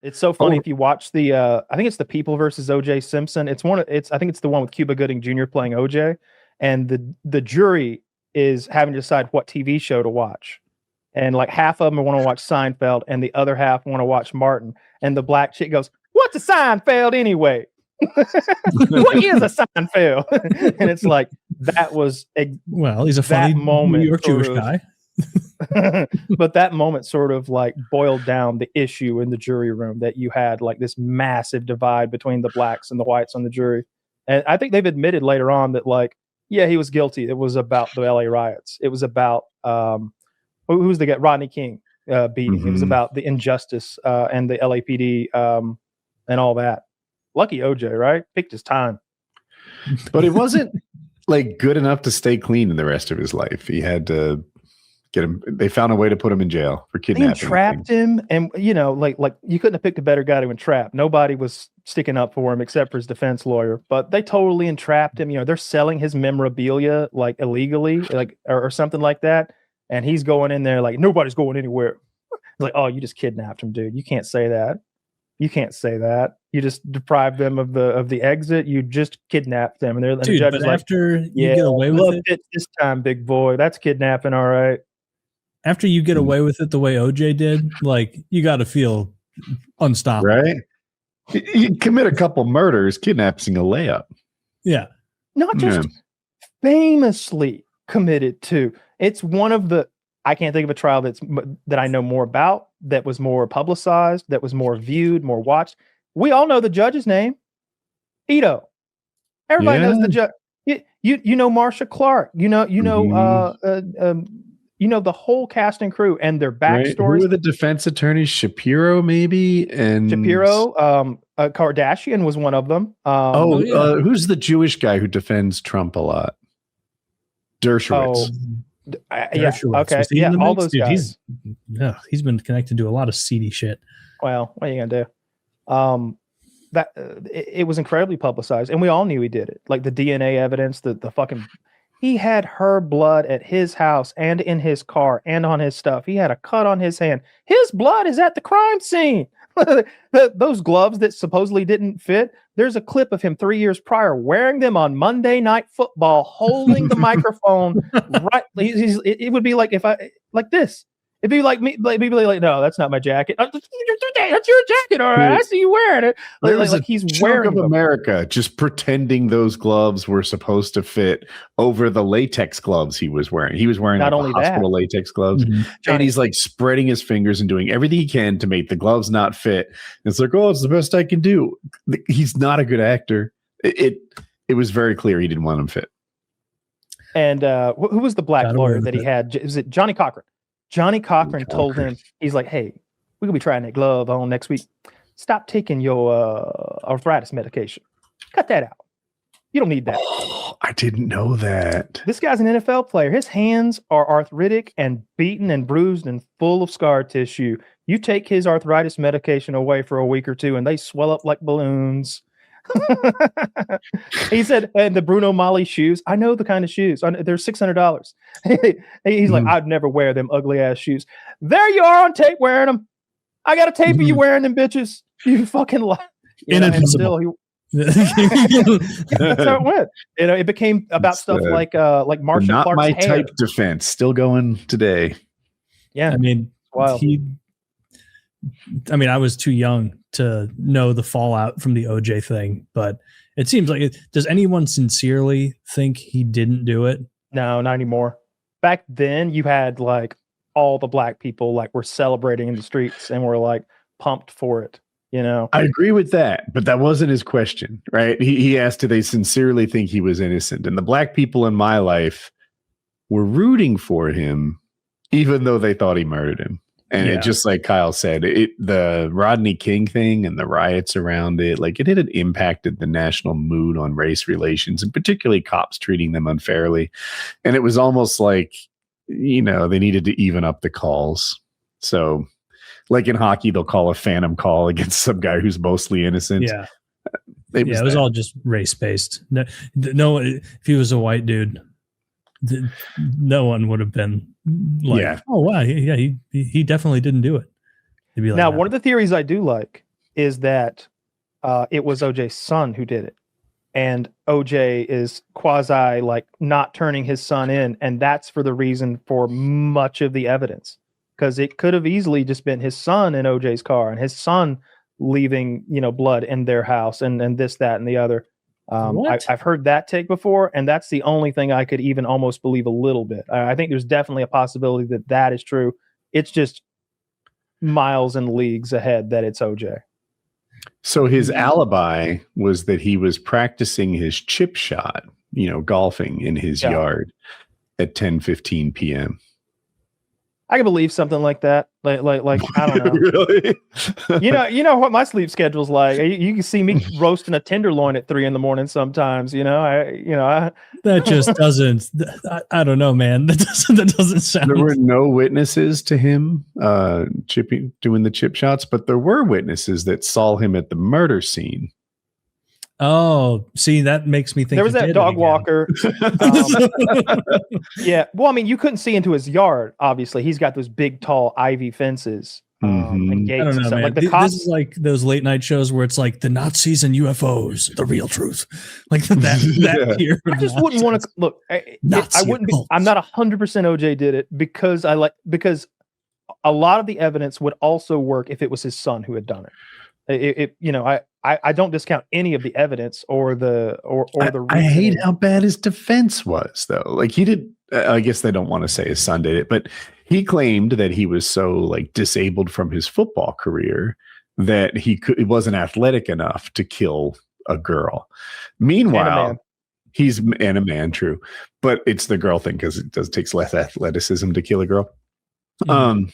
It's so funny if you watch the I think it's the People versus OJ Simpson. I think it's the one with Cuba Gooding Jr. playing OJ, and the jury is having to decide what TV show to watch. And like half of them want to watch Seinfeld and the other half want to watch Martin. And the black chick goes, "What's a Seinfeld anyway?" What is a Seinfeld? And it's like that was he's a funny moment, New York Jewish guy. But that moment sort of like boiled down the issue in the jury room, that you had like this massive divide between the blacks and the whites on the jury. And I think they've admitted later on that, like, yeah, he was guilty. It was about the LA riots. It was about who's the guy? Rodney King beating. It was about the injustice and the LAPD and all that. Lucky OJ, right? Picked his time. But it wasn't like good enough to stay clean in the rest of his life. He had to get him. They found a way to put him in jail for kidnapping. They entrapped him, and you know, like you couldn't have picked a better guy to entrap. Nobody was sticking up for him except for his defense lawyer. But they totally entrapped him. You know, they're selling his memorabilia like illegally, like or something like that. And he's going in there like nobody's going anywhere. It's like, oh, you just kidnapped him, dude. You can't say that. You can't say that. You just deprived them of the exit. You just kidnapped them, and they're the judge is like, after you get away with it this time, big boy. That's kidnapping, all right. After you get away with it the way OJ did, like you got to feel unstoppable, right? You commit a couple murders, kidnapping a layup. Yeah, not just famously committed to. It's one of the. I can't think of a trial that I know more about, that was more publicized, that was more viewed, more watched. We all know the judge's name, Ito. Everybody knows the judge. You know Marsha Clark. You know the whole cast and crew and their backstories. Right. Who are the defense attorneys? Shapiro, maybe, and Shapiro. Kardashian was one of them. Who's the Jewish guy who defends Trump a lot? Dershowitz. Okay. Yeah, all those guys. He's been connected to a lot of seedy shit. Well, what are you gonna do? It was incredibly publicized, and we all knew he did it. Like the DNA evidence, the fucking. He had her blood at his house and in his car and on his stuff. He had a cut on his hand. His blood is at the crime scene. Those gloves that supposedly didn't fit. There's a clip of him 3 years prior wearing them on Monday Night Football, holding the microphone. Right, it would be like if I like this. It'd be like me, like people like, no, that's not my jacket. That's your jacket, all right. I see you wearing it. Like he's wearing of America, just pretending those gloves were supposed to fit over the latex gloves he was wearing. He was wearing not only hospital latex gloves, and he's like spreading his fingers and doing everything he can to make the gloves not fit. And it's like, oh, it's the best I can do. He's not a good actor. It was very clear he didn't want them fit. And who was the black lawyer that he had? Is it Johnny Cochran? Johnny Cochran told him, he's like, hey, we're going to be trying that glove on next week. Stop taking your arthritis medication. Cut that out. You don't need that. Oh, I didn't know that. This guy's an NFL player. His hands are arthritic and beaten and bruised and full of scar tissue. You take his arthritis medication away for a week or two and they swell up like balloons. He said, and the Bruno Mali shoes, I know the kind of shoes. They're $600. He's like, I'd never wear them ugly ass shoes. There you are on tape wearing them. I got a tape of you wearing them bitches. You fucking lie. Inadmissible. That's how it went. You know, it became about stuff like Marsha not Clark's my hair. type defense. Still going today. Yeah, I mean, wild. I was too young to know the fallout from the OJ thing, but it seems like does anyone sincerely think he didn't do it? No, not anymore. Back then, you had like all the black people like were celebrating in the streets and were like pumped for it. You know, I agree with that, but that wasn't his question, right? He asked, do they sincerely think he was innocent? And the black people in my life were rooting for him, even though they thought he murdered him. And it just like Kyle said, the Rodney King thing and the riots around it, like it had impacted the national mood on race relations, and particularly cops treating them unfairly. And it was almost like, you know, they needed to even up the calls. So like in hockey, they'll call a phantom call against some guy who's mostly innocent. Yeah. It was all just race based. No, if he was a white dude, no one would have been like, oh wow, yeah, he definitely didn't do it. He'd be like, now, one of the theories I do like is that it was OJ's son who did it. And OJ is quasi like not turning his son in. And that's for the reason for much of the evidence. Because it could have easily just been his son in OJ's car and his son leaving, blood in their house and this, that, and the other. I've heard that take before, and that's the only thing I could even almost believe a little bit. I think there's definitely a possibility that is true. It's just miles and leagues ahead that it's OJ. So his alibi was that he was practicing his chip shot, golfing in his yard at 10:15 p.m. I can believe something like that. Like I don't know. Really? you know what my sleep schedule's like. You can see me roasting a tenderloin at 3 a.m. sometimes. That just doesn't. I don't know, man. That doesn't sound. There were no witnesses to him doing the chip shots, but there were witnesses that saw him at the murder scene. Oh, see, that makes me think there was that dog walker. Yeah. Well, I mean, you couldn't see into his yard. Obviously, he's got those big, tall ivy fences and gates. I don't know, and stuff. man. Like this is like those late night shows where it's like the Nazis and UFOs, the real truth. Like that. Tier I just wouldn't want to look. I wouldn't be. I'm not 100% OJ did it because because a lot of the evidence would also work if it was his son who had done it. I don't discount any of the evidence or the reasoning. I hate how bad his defense was, though. Like he did. I guess they don't want to say his son did it, but he claimed that he was so disabled from his football career that he wasn't athletic enough to kill a girl. Meanwhile, he's a man, true, but it's the girl thing because it takes less athleticism to kill a girl. Mm-hmm.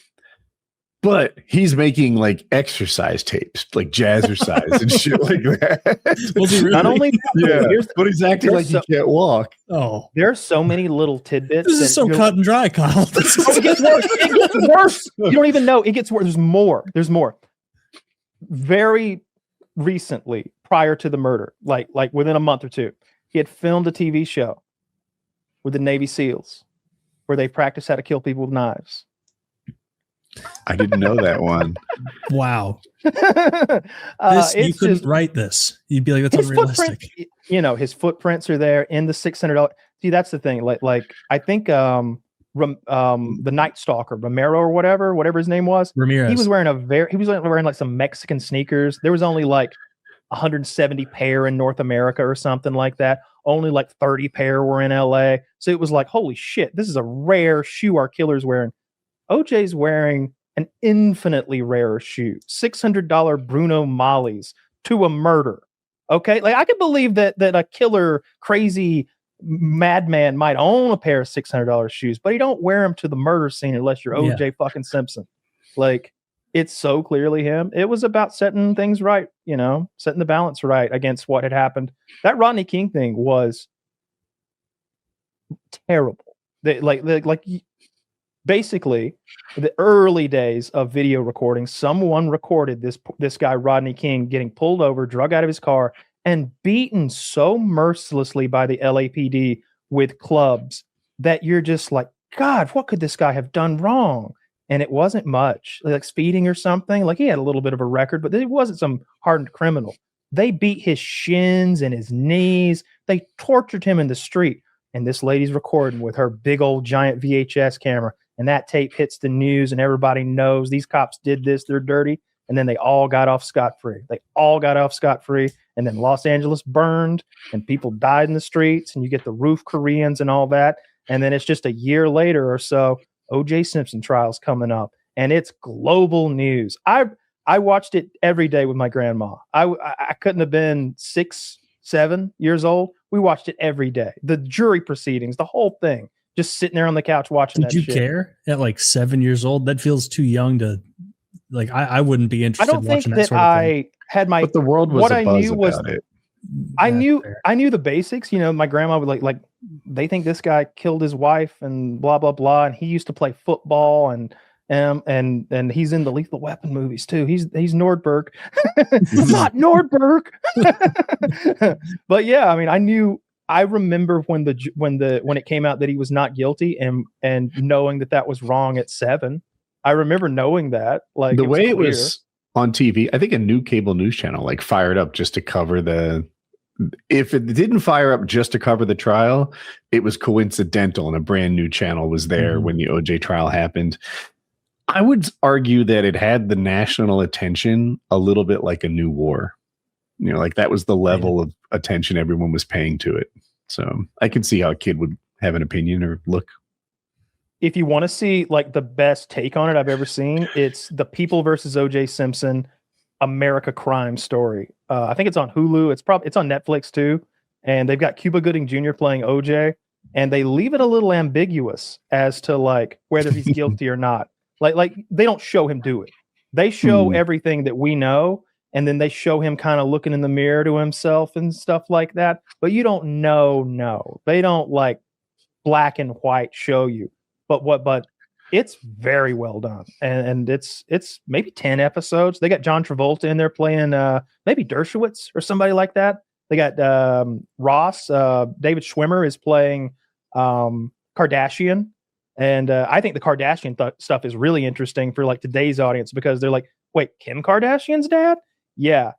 But he's making exercise tapes, jazzercise and shit like that. Was he really? Not only that, but he's acting like he can't walk. Oh, there's so many little tidbits. This is so cut and dry, Kyle. It gets worse. It gets worse. You don't even know. It gets worse. There's more. Very recently, prior to the murder, like within a month or two, he had filmed a TV show with the Navy SEALs where they practice how to kill people with knives. I didn't know that one. Wow. You couldn't write this. You'd be like, that's unrealistic. His footprints are there in the $600. See, that's the thing. Like I think the Night Stalker, Romero or whatever his name was. Ramirez. He was wearing some Mexican sneakers. There was only 170 pair in North America or something like that. Only 30 pair were in LA. So it was holy shit, this is a rare shoe our killer's wearing. OJ's wearing an infinitely rarer shoe, $600 Bruno Mollies to a murder. Okay, I could believe that a killer, crazy madman might own a pair of $600 shoes, but he don't wear them to the murder scene unless you're OJ fucking Simpson. It's so clearly him. It was about setting things right, setting the balance right against what had happened. That Rodney King thing was terrible. Basically, the early days of video recording, someone recorded this guy, Rodney King, getting pulled over, drug out of his car, and beaten so mercilessly by the LAPD with clubs that you're just like, God, what could this guy have done wrong? And it wasn't much, speeding or something. He had a little bit of a record, but he wasn't some hardened criminal. They beat his shins and his knees. They tortured him in the street. And this lady's recording with her big old giant VHS camera. And that tape hits the news and everybody knows these cops did this. They're dirty. And then they all got off scot-free. And then Los Angeles burned and people died in the streets and you get the roof Koreans and all that. And then it's just a year later or so, OJ Simpson trial's coming up and it's global news. I watched it every day with my grandma. I couldn't have been 6, 7 years old. We watched it every day. The jury proceedings, the whole thing. Just sitting there on the couch watching that shit. Did you care at 7 years old? That feels too young to I wouldn't be interested in watching that sort of thing. Had my but the world was a buzz about it. I knew the basics. My grandma would they think this guy killed his wife and blah blah blah, and he used to play football and he's in the Lethal Weapon movies too. He's Nordberg, not Nordberg. But yeah, I knew. I remember when it came out that he was not guilty and knowing that was wrong at 7. I remember knowing that. The way it was on TV. I think a new cable news channel like fired up just to cover if it didn't fire up just to cover the trial, it was coincidental and a brand new channel was there when the OJ trial happened. I would argue that it had the national attention a little bit like a new war. You know, like that was the level of attention everyone was paying to it. So I can see how a kid would have an opinion or look. If you want to see like the best take on it I've ever seen, it's The People versus OJ Simpson America Crime Story. I think it's on Hulu. It's on Netflix too. And they've got Cuba Gooding Jr. playing OJ, and they leave it a little ambiguous as to like whether he's guilty or not. Like they don't show him do it. They show everything that we know, and then they show him kind of looking in the mirror to himself and stuff like that. But you don't know. No, they don't like black and white show you. But it's very well done, and it's maybe 10 episodes. They got John Travolta in there playing maybe Dershowitz or somebody like that. They got Ross. David Schwimmer is playing Kardashian, and I think the Kardashian stuff is really interesting for like today's audience because they're like, wait, Kim Kardashian's dad? Yeah.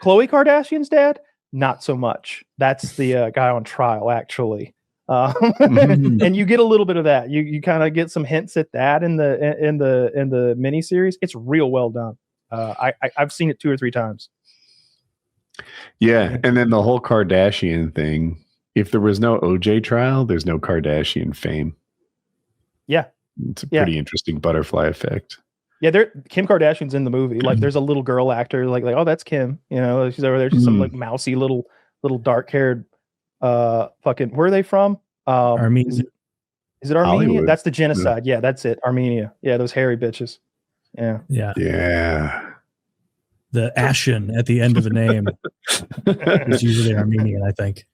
Khloe Kardashian's dad? Not so much. That's the guy on trial, actually. And you get a little bit of that. You kind of get some hints at that in the miniseries. It's real well done. I've seen it 2 or 3 times. Yeah, and then the whole Kardashian thing. If there was no OJ trial, there's no Kardashian fame. Yeah, it's a pretty interesting butterfly effect. Yeah, Kim Kardashian's in the movie. Like, there's a little girl actor. Like, oh, that's Kim. You know, she's over there. She's some like mousy little dark haired. Fucking, where are they from? Armenia. Is it Armenia? Hollywood. That's the genocide. Yeah, that's it. Armenia. Yeah, those hairy bitches. Yeah. The Ashen at the end of the name is usually Armenian, I think.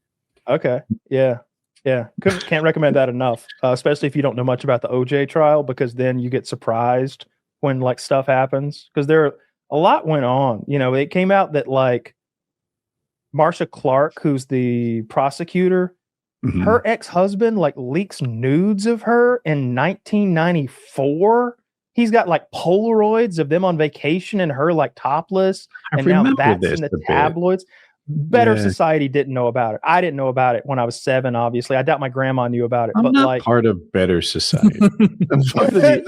Okay. Yeah. Can't recommend that enough, especially if you don't know much about the OJ trial, because then you get surprised when like stuff happens, because a lot went on. You know, it came out that like Marcia Clark, who's the prosecutor, her ex-husband like leaks nudes of her in 1994. He's got like Polaroids of them on vacation and her like topless. And now that's in the tabloids. Better Society didn't know about it. I didn't know about it when I was 7, obviously. I doubt my grandma knew about it. I'm but not like part of Better Society.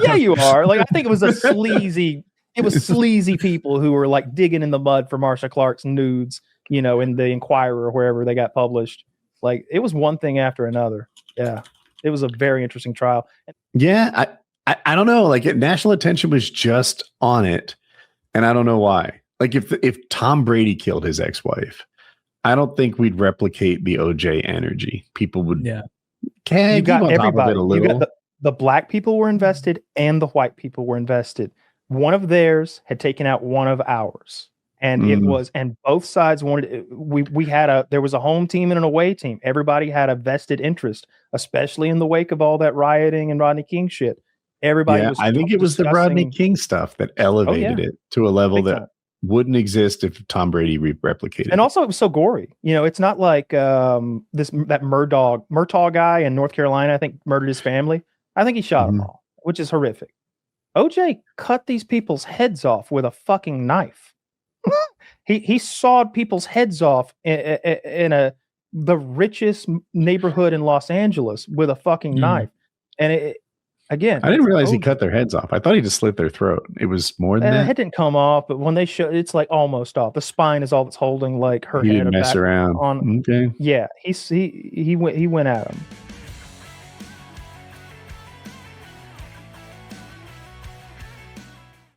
Yeah, you are. Like, I think it was sleazy people who were like digging in the mud for Marcia Clark's nudes, you know, in the Inquirer or wherever they got published. Like, it was one thing after another. Yeah. It was a very interesting trial. Yeah, I don't know. Like, national attention was just on it, and I don't know why. Like, if Tom Brady killed his ex-wife, I don't think we'd replicate the OJ energy. People would. Yeah. You got everybody. You got the black people were invested and the white people were invested. One of theirs had taken out one of ours. And it was, and both sides wanted, there was a home team and an away team. Everybody had a vested interest, especially in the wake of all that rioting and Rodney King shit. Everybody was. I think it was the Rodney King stuff that elevated it to a level that wouldn't exist if Tom Brady replicated. And also, it was so gory. You know, it's not like that Murtaugh guy in North Carolina, I think, murdered his family. I think he shot them all, which is horrific. OJ cut these people's heads off with a fucking knife. He sawed people's heads off in the richest neighborhood in Los Angeles with a fucking knife. And again, I didn't realize he cut their heads off. I thought he just slit their throat. It was more than that. The head didn't come off, but when they show, it's like almost off. The spine is all that's holding like her he head. Didn't mess around. Okay. Yeah, he went at him.